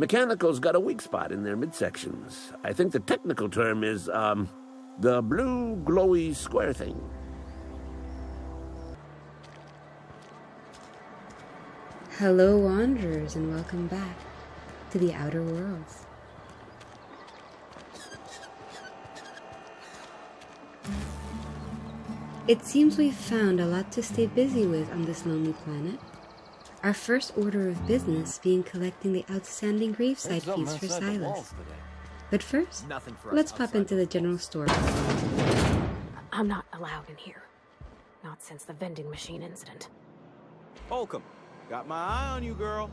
Mechanical's got a weak spot in their midsections. I think the technical term is, the blue glowy square thing. Hello, wanderers, and welcome back to the Outer Worlds. It seems we've found a lot to stay busy with on this lonely planet. Our first order of business being collecting the outstanding gravesite piece for Silas. But first, let's pop into the general store. I'm not allowed in here. Not since the vending machine incident. Holcomb, got my eye on you, girl.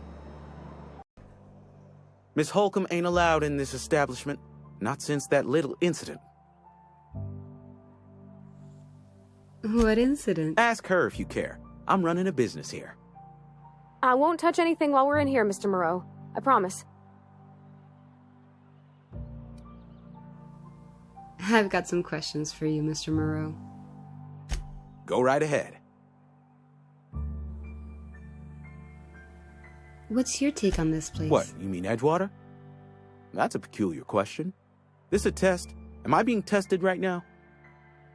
Miss Holcomb ain't allowed in this establishment. Not since that little incident. What incident? Ask her if you care. I'm running a business here. I won't touch anything while we're in here, Mr. Moreau. I promise. I've got some questions for you, Mr. Moreau. Go right ahead. What's your take on this place? What, you mean Edgewater? That's a peculiar question. This a test? Am I being tested right now?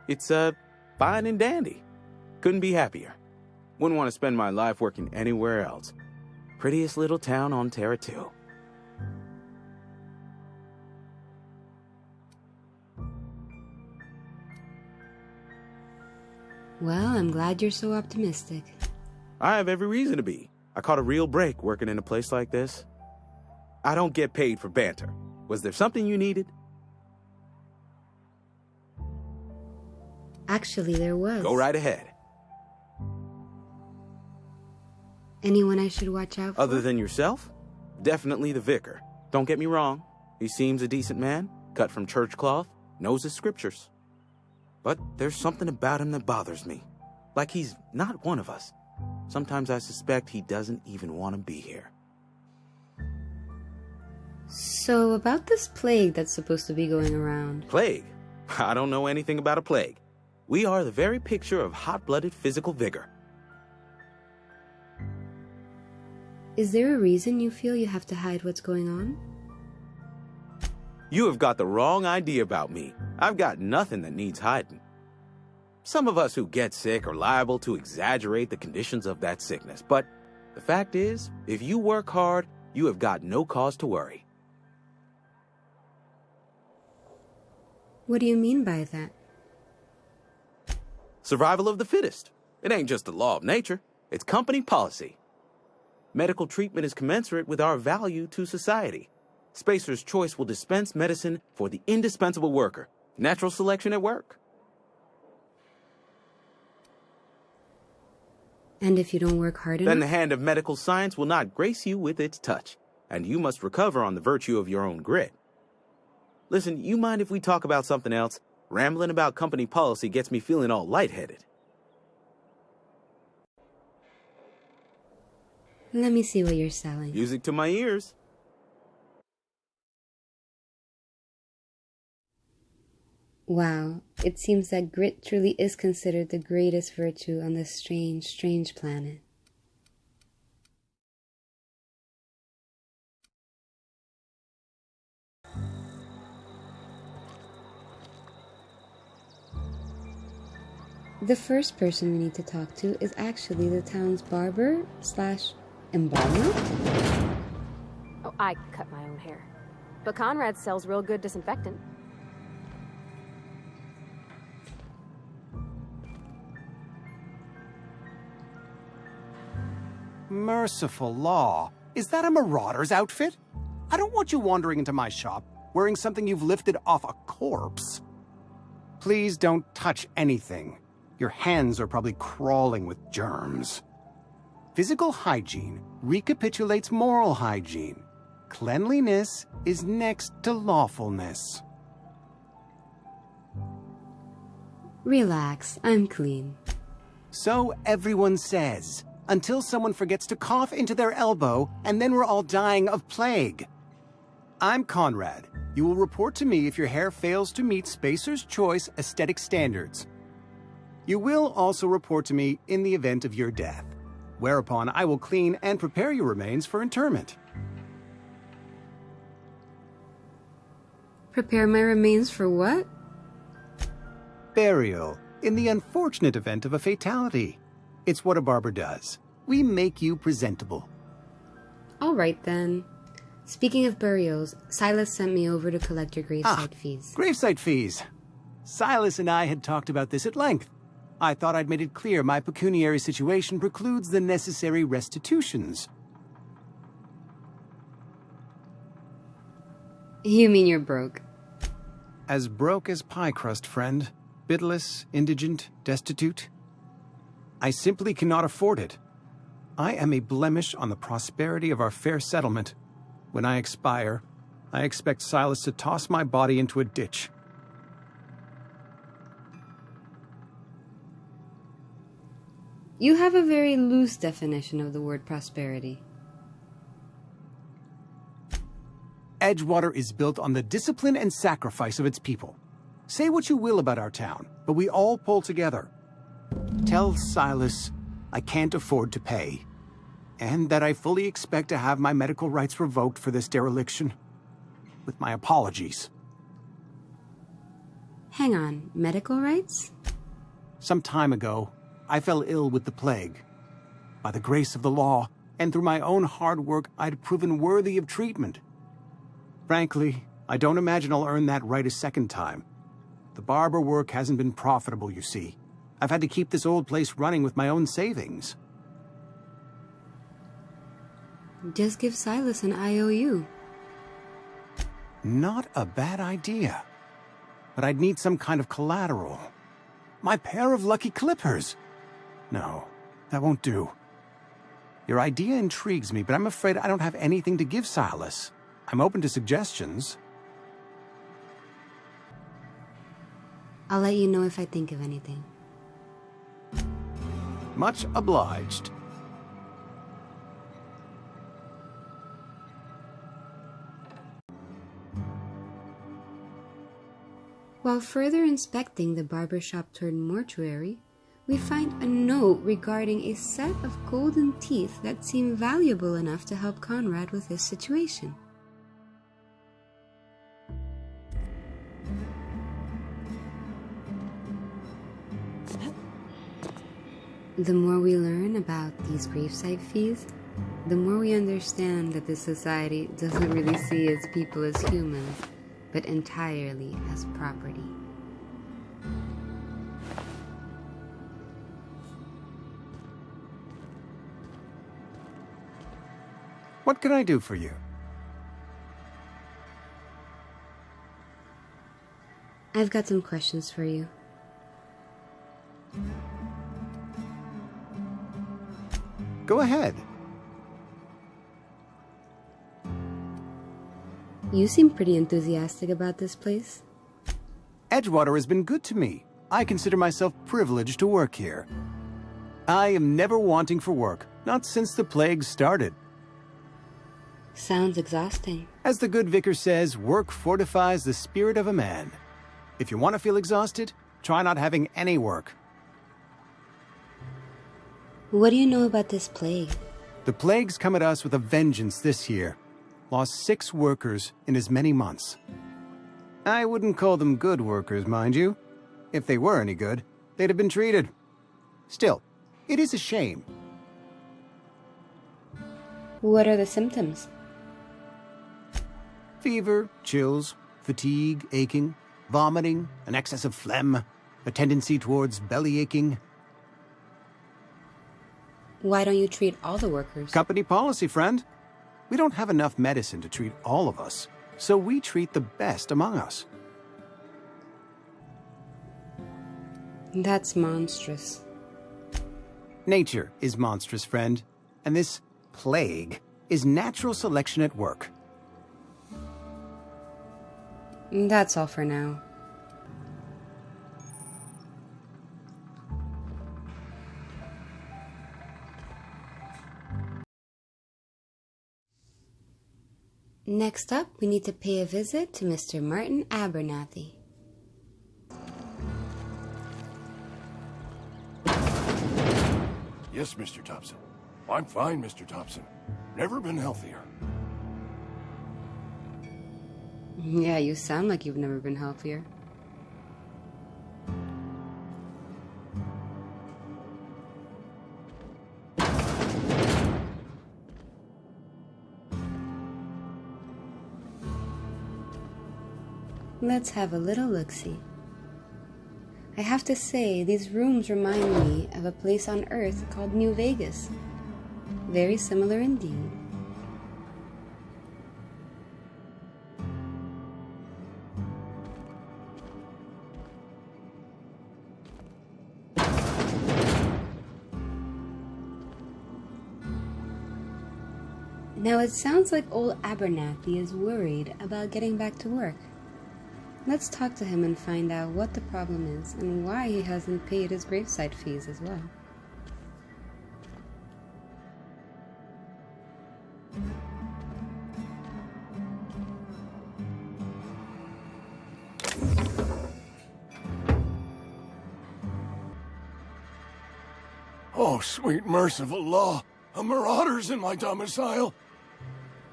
It's, fine and dandy. Couldn't be happier. Wouldn't want to spend my life working anywhere else. Prettiest little town on Terra 2. Well, I'm glad you're so optimistic. I have every reason to be. I caught a real break working in a place like this. I don't get paid for banter. Was there something you needed? Actually, there was. Go right ahead. Anyone I should watch out for? Other than yourself? Definitely the vicar. Don't get me wrong. He seems a decent man, cut from church cloth, knows his scriptures. But there's something about him that bothers me. Like he's not one of us. Sometimes I suspect he doesn't even want to be here. So, about this plague that's supposed to be going around. Plague? I don't know anything about a plague. We are the very picture of hot-blooded physical vigor. Is there a reason you feel you have to hide what's going on? You have got the wrong idea about me. I've got nothing that needs hiding. Some of us who get sick are liable to exaggerate the conditions of that sickness, but the fact is, if you work hard, you have got no cause to worry. What do you mean by that? Survival of the fittest. It ain't just a law of nature, it's company policy. Medical treatment is commensurate with our value to society. Spacer's Choice will dispense medicine for the indispensable worker. Natural selection at work. And if you don't work hard enough? Then the hand of medical science will not grace you with its touch, and you must recover on the virtue of your own grit. Listen, you mind if we talk about something else? Rambling about company policy gets me feeling all lightheaded. Let me see what you're selling. Music to my ears. Wow, it seems that grit truly is considered the greatest virtue on this strange, strange planet. The first person we need to talk to is actually the town's barber / embalmer? Oh, I cut my own hair. But Conrad sells real good disinfectant. Merciful law. Is that a marauder's outfit? I don't want you wandering into my shop wearing something you've lifted off a corpse. Please don't touch anything. Your hands are probably crawling with germs. Physical hygiene recapitulates moral hygiene. Cleanliness is next to lawfulness. Relax, I'm clean. So everyone says, until someone forgets to cough into their elbow, and then we're all dying of plague. I'm Conrad. You will report to me if your hair fails to meet Spacer's Choice aesthetic standards. You will also report to me in the event of your death, whereupon I will clean and prepare your remains for interment. Prepare my remains for what? Burial, in the unfortunate event of a fatality. It's what a barber does. We make you presentable. All right, then. Speaking of burials, Silas sent me over to collect your gravesite fees. Gravesite fees. Silas and I had talked about this at length. I thought I'd made it clear my pecuniary situation precludes the necessary restitutions. You mean you're broke? As broke as pie crust, friend. Bitless, indigent, destitute. I simply cannot afford it. I am a blemish on the prosperity of our fair settlement. When I expire, I expect Silas to toss my body into a ditch. You have a very loose definition of the word prosperity. Edgewater is built on the discipline and sacrifice of its people. Say what you will about our town, but we all pull together. Tell Silas I can't afford to pay, and that I fully expect to have my medical rights revoked for this dereliction. With my apologies. Hang on, medical rights? Some time ago, I fell ill with the plague. By the grace of the law, and through my own hard work, I'd proven worthy of treatment. Frankly, I don't imagine I'll earn that right a second time. The barber work hasn't been profitable, you see. I've had to keep this old place running with my own savings. Just give Silas an IOU. Not a bad idea. But I'd need some kind of collateral. My pair of lucky clippers. No, that won't do. Your idea intrigues me, but I'm afraid I don't have anything to give Silas. I'm open to suggestions. I'll let you know if I think of anything. Much obliged. While further inspecting the barbershop turned mortuary, we find a note regarding a set of golden teeth that seem valuable enough to help Conrad with his situation. The more we learn about these gravesite fees, the more we understand that this society doesn't really see its people as humans, but entirely as property. What can I do for you? I've got some questions for you. Go ahead. You seem pretty enthusiastic about this place. Edgewater has been good to me. I consider myself privileged to work here. I am never wanting for work, not since the plague started. Sounds exhausting. As the good vicar says, work fortifies the spirit of a man. If you want to feel exhausted, try not having any work. What do you know about this plague? The plague's come at us with a vengeance this year. Lost 6 workers in as many months. I wouldn't call them good workers, mind you. If they were any good, they'd have been treated. Still, it is a shame. What are the symptoms? Fever, chills, fatigue, aching, vomiting, an excess of phlegm, a tendency towards belly aching. Why don't you treat all the workers? Company policy, friend. We don't have enough medicine to treat all of us, so we treat the best among us. That's monstrous. Nature is monstrous, friend, and this plague is natural selection at work. That's all for now. Next up, we need to pay a visit to Mr. Martin Abernathy. Yes, Mr. Thompson. I'm fine, Mr. Thompson. Never been healthier. Yeah, you sound like you've never been healthier. Let's have a little look-see. I have to say, these rooms remind me of a place on Earth called New Vegas. Very similar indeed. Now it sounds like old Abernathy is worried about getting back to work. Let's talk to him and find out what the problem is and why he hasn't paid his gravesite fees as well. Oh, sweet merciful law! A marauder's in my domicile!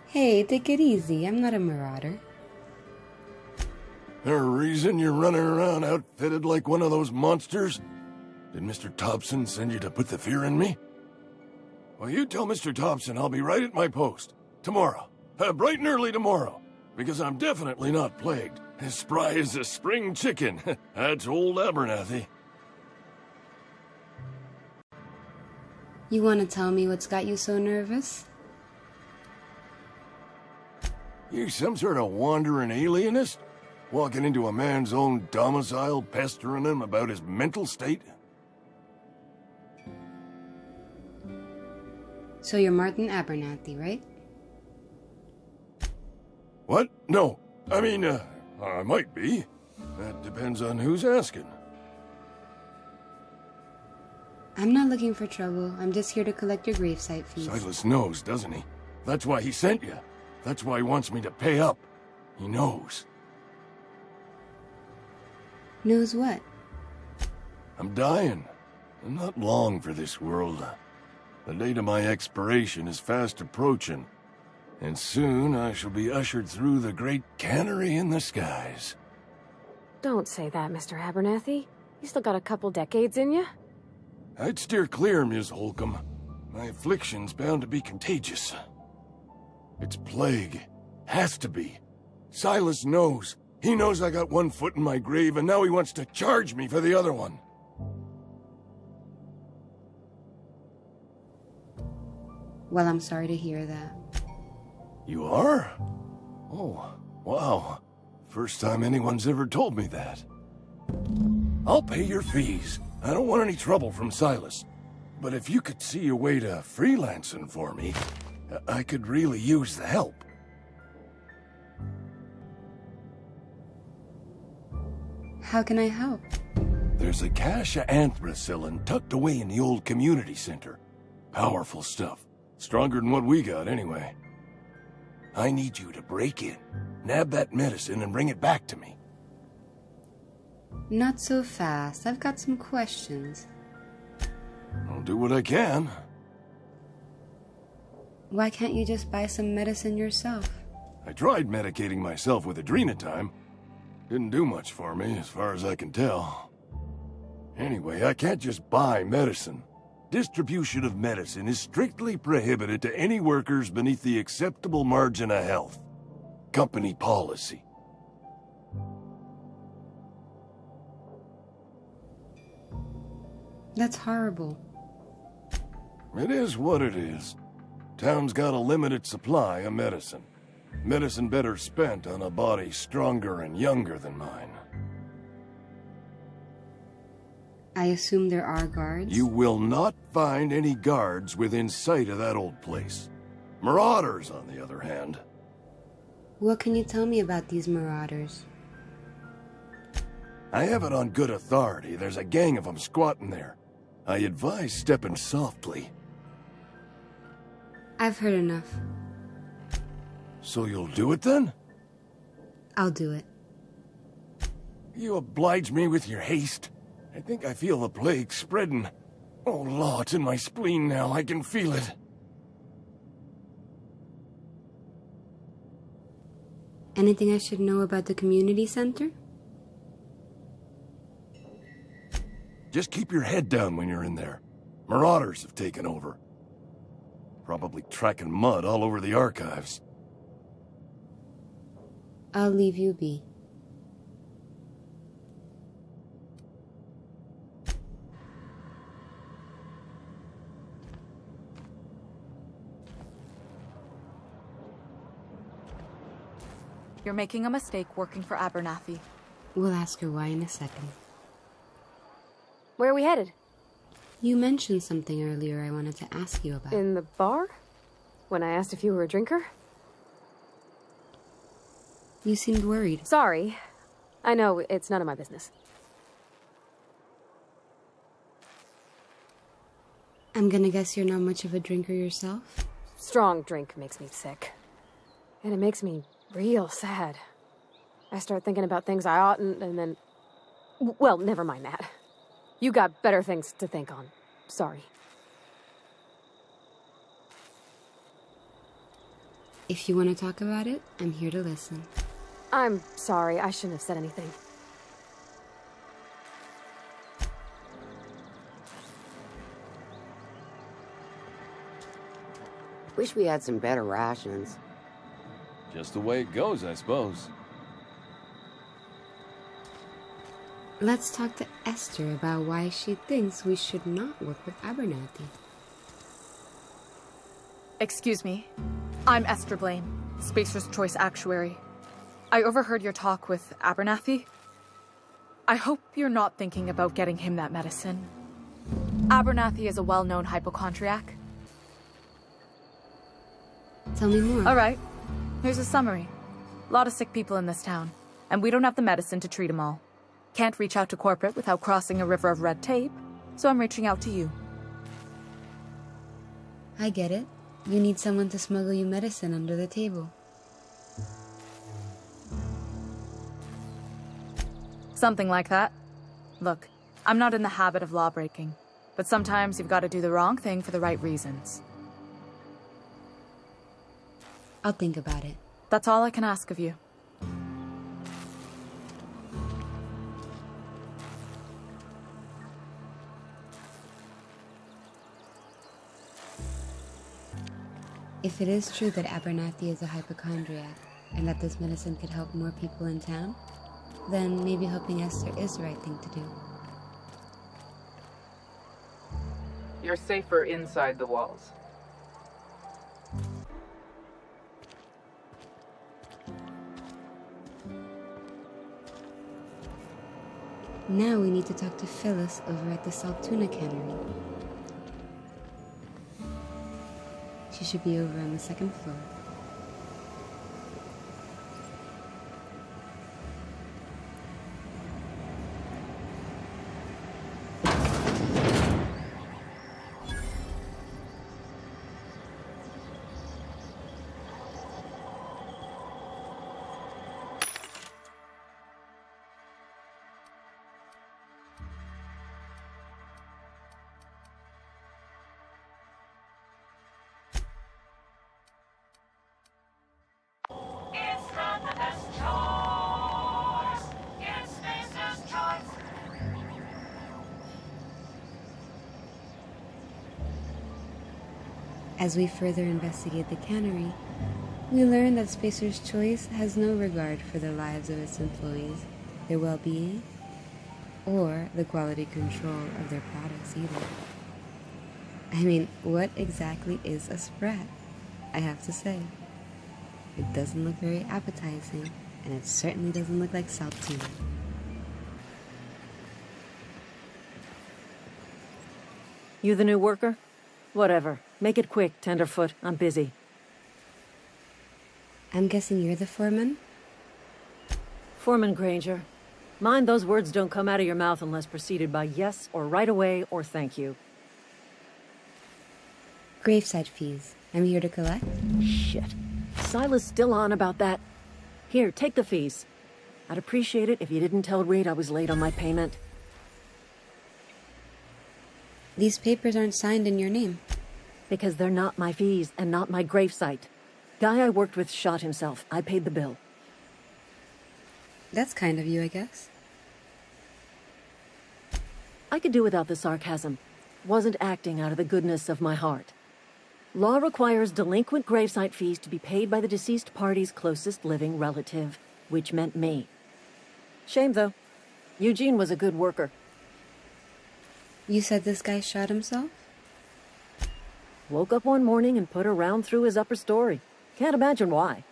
Hey, take it easy. I'm not a marauder. There a reason you're running around outfitted like one of those monsters? Did Mr. Thompson send you to put the fear in me? Well, you tell Mr. Thompson I'll be right at my post. Tomorrow. Bright and early tomorrow. Because I'm definitely not plagued. As spry as a spring chicken. That's old Abernathy. You want to tell me what's got you so nervous? You some sort of wandering alienist? Walking into a man's own domicile, pestering him about his mental state? So you're Martin Abernathy, right? What? No. I mean, I might be. That depends on who's asking. I'm not looking for trouble. I'm just here to collect your gravesite fees. Silas knows, doesn't he? That's why he sent you. That's why he wants me to pay up. He knows. Knows what? I'm dying. I'm not long for this world. The date of my expiration is fast approaching. And soon I shall be ushered through the great cannery in the skies. Don't say that, Mr. Abernathy. You still got a couple decades in you. I'd steer clear, Ms. Holcomb. My affliction's bound to be contagious. It's plague. Has to be. Silas knows. He knows I got one foot in my grave, and now he wants to charge me for the other one. Well, I'm sorry to hear that. You are? Oh, wow. First time anyone's ever told me that. I'll pay your fees. I don't want any trouble from Silas. But if you could see a way to freelancing for me, I could really use the help. How can I help? There's a cache of anthracillin tucked away in the old community center. Powerful stuff. Stronger than what we got, anyway. I need you to break in, nab that medicine, and bring it back to me. Not so fast. I've got some questions. I'll do what I can. Why can't you just buy some medicine yourself? I tried medicating myself with adrenatime. Didn't do much for me, as far as I can tell. Anyway, I can't just buy medicine. Distribution of medicine is strictly prohibited to any workers beneath the acceptable margin of health. Company policy. That's horrible. It is what it is. Town's got a limited supply of medicine. Medicine better spent on a body stronger and younger than mine. I assume there are guards? You will not find any guards within sight of that old place. Marauders, on the other hand. What can you tell me about these marauders? I have it on good authority. There's a gang of them squatting there. I advise stepping softly. I've heard enough. So you'll do it then? I'll do it. You oblige me with your haste. I think I feel the plague spreading. Oh, law, it's in my spleen now. I can feel it. Anything I should know about the community center? Just keep your head down when you're in there. Marauders have taken over. Probably tracking mud all over the archives. I'll leave you be. You're making a mistake working for Abernathy. We'll ask her why in a second. Where are we headed? You mentioned something earlier I wanted to ask you about. In the bar? When I asked if you were a drinker? You seemed worried. Sorry. I know, it's none of my business. I'm gonna guess you're not much of a drinker yourself? Strong drink makes me sick. And it makes me real sad. I start thinking about things I oughtn't, and then... Well, never mind that. You got better things to think on. Sorry. If you want to talk about it, I'm here to listen. I'm sorry, I shouldn't have said anything. Wish we had some better rations. Just the way it goes, I suppose. Let's talk to Esther about why she thinks we should not work with Abernathy. Excuse me. I'm Esther Blaine, Spacer's Choice Actuary. I overheard your talk with Abernathy. I hope you're not thinking about getting him that medicine. Abernathy is a well-known hypochondriac. Tell me more. All right. Here's a summary. A lot of sick people in this town, and we don't have the medicine to treat them all. Can't reach out to corporate without crossing a river of red tape, so I'm reaching out to you. I get it. You need someone to smuggle you medicine under the table. Something like that. Look, I'm not in the habit of law-breaking, but sometimes you've got to do the wrong thing for the right reasons. I'll think about it. That's all I can ask of you. If it is true that Abernathy is a hypochondriac, and that this medicine could help more people in town, then maybe helping Esther is the right thing to do. You're safer inside the walls. Now we need to talk to Phyllis over at the Salt Tuna Cannery. She should be over on the second floor. As we further investigate the cannery, we learn that Spacer's Choice has no regard for the lives of its employees, their well-being, or the quality control of their products either. I mean, what exactly is a sprat? I have to say. It doesn't look very appetizing, and it certainly doesn't look like salt tuna. You the new worker? Whatever. Make it quick, Tenderfoot. I'm busy. I'm guessing you're the foreman? Foreman Granger. Mind those words don't come out of your mouth unless preceded by yes or right away or thank you. Gravesite fees. I'm here to collect. Shit. Silas still on about that. Here, take the fees. I'd appreciate it if you didn't tell Reed I was late on my payment. These papers aren't signed in your name. Because they're not my fees and not my gravesite. Guy I worked with shot himself. I paid the bill. That's kind of you, I guess. I could do without the sarcasm. Wasn't acting out of the goodness of my heart. Law requires delinquent gravesite fees to be paid by the deceased party's closest living relative, which meant me. Shame, though. Eugene was a good worker. You said this guy shot himself? Woke up one morning and put a round through his upper story. Can't imagine why.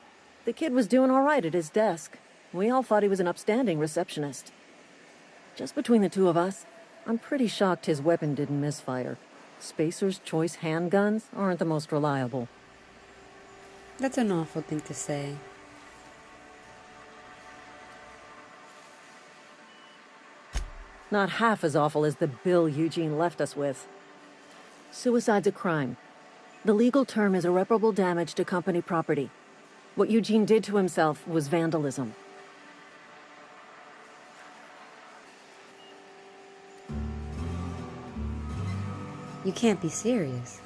The kid was doing all right at his desk. We all thought he was an upstanding receptionist. Just between the two of us, I'm pretty shocked his weapon didn't misfire. Spacer's Choice handguns aren't the most reliable. That's an awful thing to say. Not half as awful as the bill Eugene left us with. Suicide's a crime. The legal term is irreparable damage to company property. What Eugene did to himself was vandalism. You can't be serious.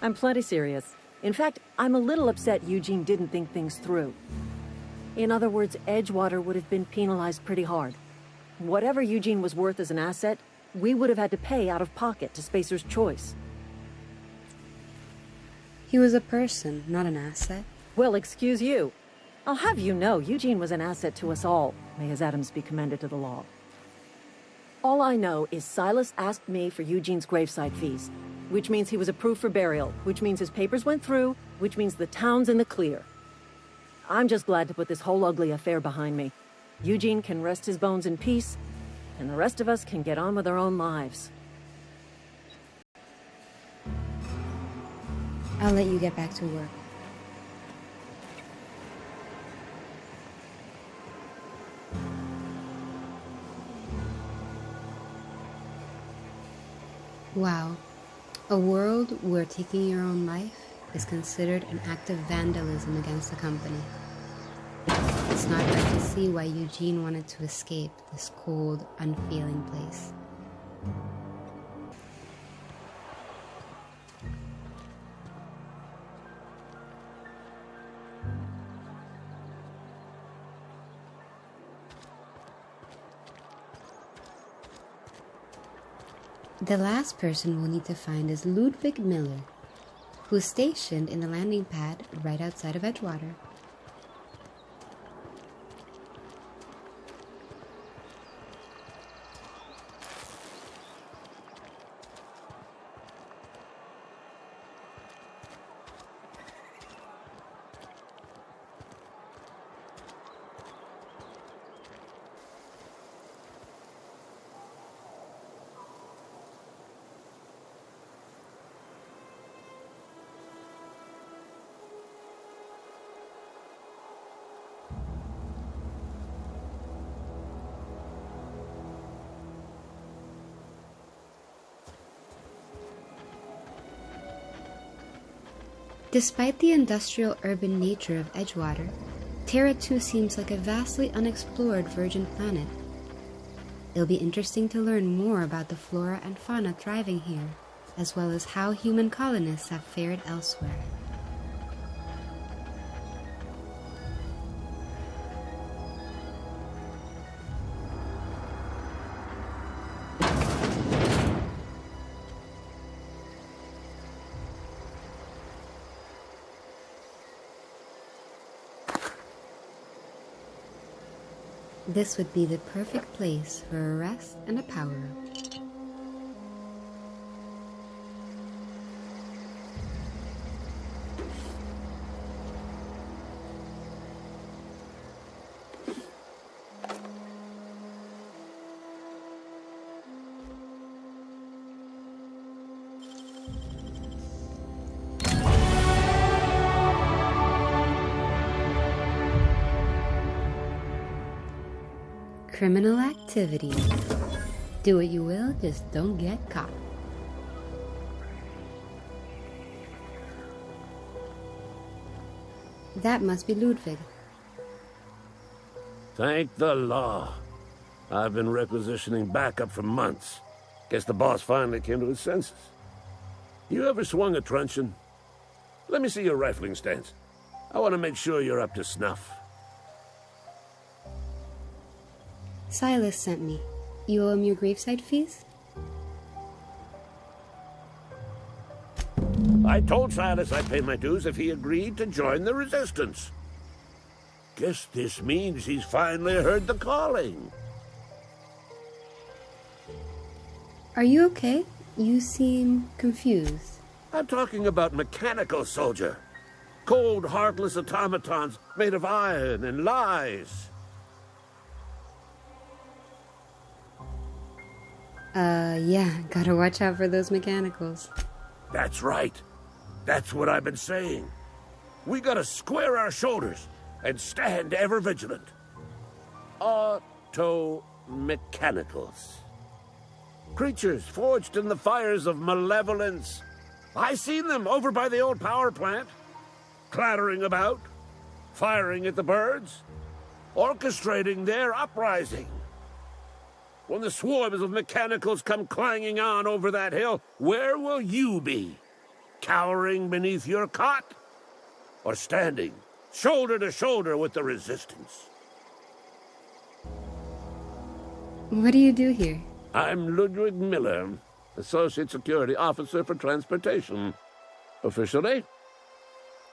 I'm plenty serious. In fact, I'm a little upset Eugene didn't think things through. In other words, Edgewater would have been penalized pretty hard. Whatever Eugene was worth as an asset, we would have had to pay out of pocket to Spacer's Choice. He was a person, not an asset. Well, excuse you. I'll have you know, Eugene was an asset to us all. May his atoms be commended to the law. All I know is Silas asked me for Eugene's gravesite fees, which means he was approved for burial, which means his papers went through, which means the town's in the clear. I'm just glad to put this whole ugly affair behind me. Eugene can rest his bones in peace, and the rest of us can get on with our own lives. I'll let you get back to work. Wow. A world where taking your own life is considered an act of vandalism against the company. It's not hard to see why Eugene wanted to escape this cold, unfeeling place. The last person we'll need to find is Ludwig Miller, who's stationed in the landing pad right outside of Edgewater. Despite the industrial-urban nature of Edgewater, Terra 2 seems like a vastly unexplored virgin planet. It'll be interesting to learn more about the flora and fauna thriving here, as well as how human colonists have fared elsewhere. This would be the perfect place for a rest and a power-up. Criminal activity. Do what you will, just don't get caught. That must be Ludwig. Thank the law. I've been requisitioning backup for months. Guess the boss finally came to his senses. You ever swung a truncheon? Let me see your rifling stance. I want to make sure you're up to snuff. Silas sent me. You owe him your gravesite fees? I told Silas I'd pay my dues if he agreed to join the resistance. Guess this means he's finally heard the calling. Are you okay? You seem confused. I'm talking about mechanical soldier. Cold, heartless automatons made of iron and lies. Yeah, gotta watch out for those mechanicals. That's right. That's what I've been saying. We gotta square our shoulders and stand ever vigilant. Auto-mechanicals. Creatures forged in the fires of malevolence. I seen them over by the old power plant, clattering about, firing at the birds, orchestrating their uprising. When the swarms of mechanicals come clanging on over that hill, where will you be? Cowering beneath your cot? Or standing, shoulder to shoulder with the resistance? What do you do here? I'm Ludwig Miller, Associate Security Officer for Transportation. Officially,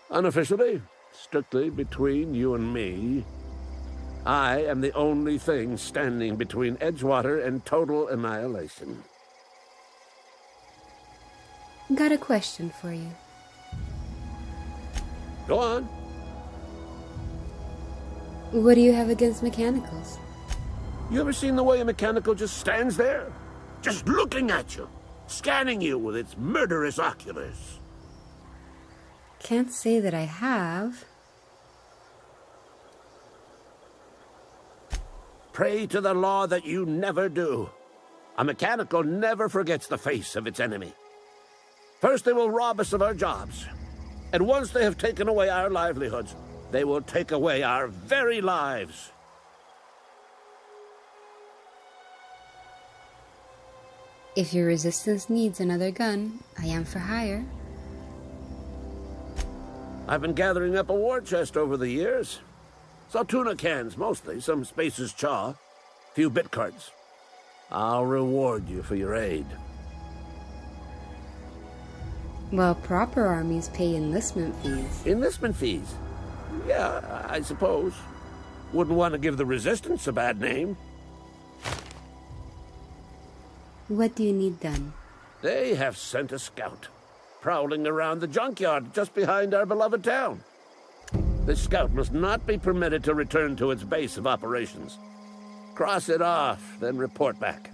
unofficially, strictly between you and me, I am the only thing standing between Edgewater and total annihilation. Got a question for you. Go on. What do you have against mechanicals? You ever seen the way a mechanical just stands there? Just looking at you, scanning you with its murderous oculars. Can't say that I have. Pray to the law that you never do. A mechanical never forgets the face of its enemy. First they will rob us of our jobs, and once they have taken away our livelihoods, they will take away our very lives. If your resistance needs another gun, I am for hire. I've been gathering up a war chest over the years. Saw tuna cans, mostly, some Spacer's chaw, few bit cards. I'll reward you for your aid. Well, proper armies pay enlistment fees. Enlistment fees? Yeah, I suppose. Wouldn't want to give the resistance a bad name. What do you need done? They have sent a scout, prowling around the junkyard just behind our beloved town. This scout must not be permitted to return to its base of operations. Cross it off, then report back.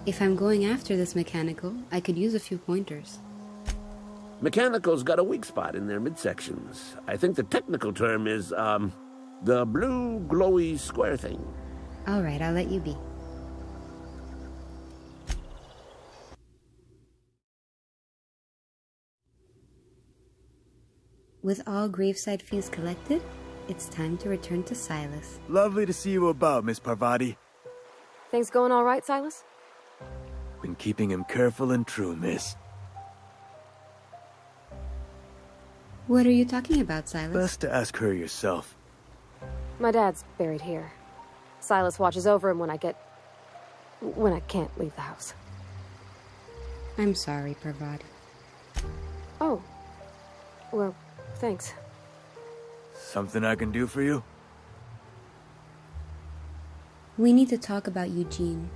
If I'm going after this mechanical, I could use a few pointers. Mechanicals got a weak spot in their midsections. I think the technical term is, the blue glowy square thing. All right, I'll let you be. With all graveside fees collected, it's time to return to Silas. Lovely to see you about, Miss Parvati. Things going all right, Silas? Been keeping him careful and true, miss. What are you talking about, Silas? Best to ask her yourself. My dad's buried here. Silas watches over him when I can't leave the house. I'm sorry, Parvati. Oh. Well, thanks. Something I can do for you? We need to talk about Eugene.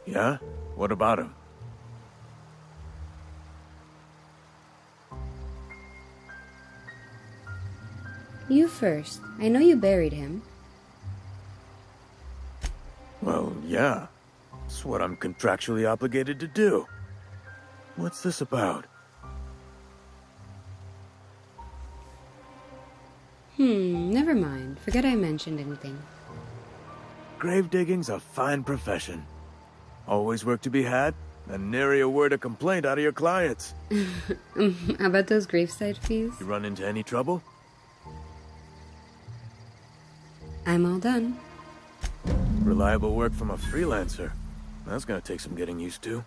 Yeah? What about him? You first. I know you buried him. Well, yeah. It's what I'm contractually obligated to do. What's this about? Never mind. Forget I mentioned anything. Grave digging's a fine profession. Always work to be had, and nary a word of complaint out of your clients. How about those graveside fees? You run into any trouble? I'm all done. Reliable work from a freelancer. That's gonna take some getting used to.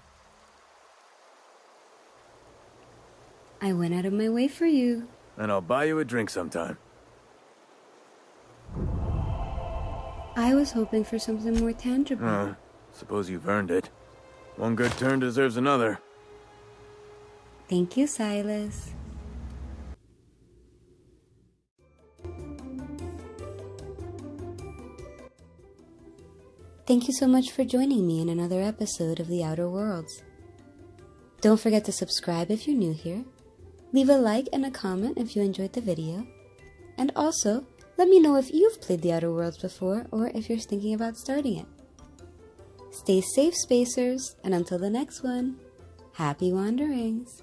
I went out of my way for you. And I'll buy you a drink sometime. I was hoping for something more tangible. Suppose you've earned it. One good turn deserves another. Thank you, Silas. Thank you so much for joining me in another episode of The Outer Worlds. Don't forget to subscribe if you're new here. Leave a like and a comment if you enjoyed the video. And also, let me know if you've played The Outer Worlds before or if you're thinking about starting it. Stay safe, Spacers, and until the next one, happy wanderings!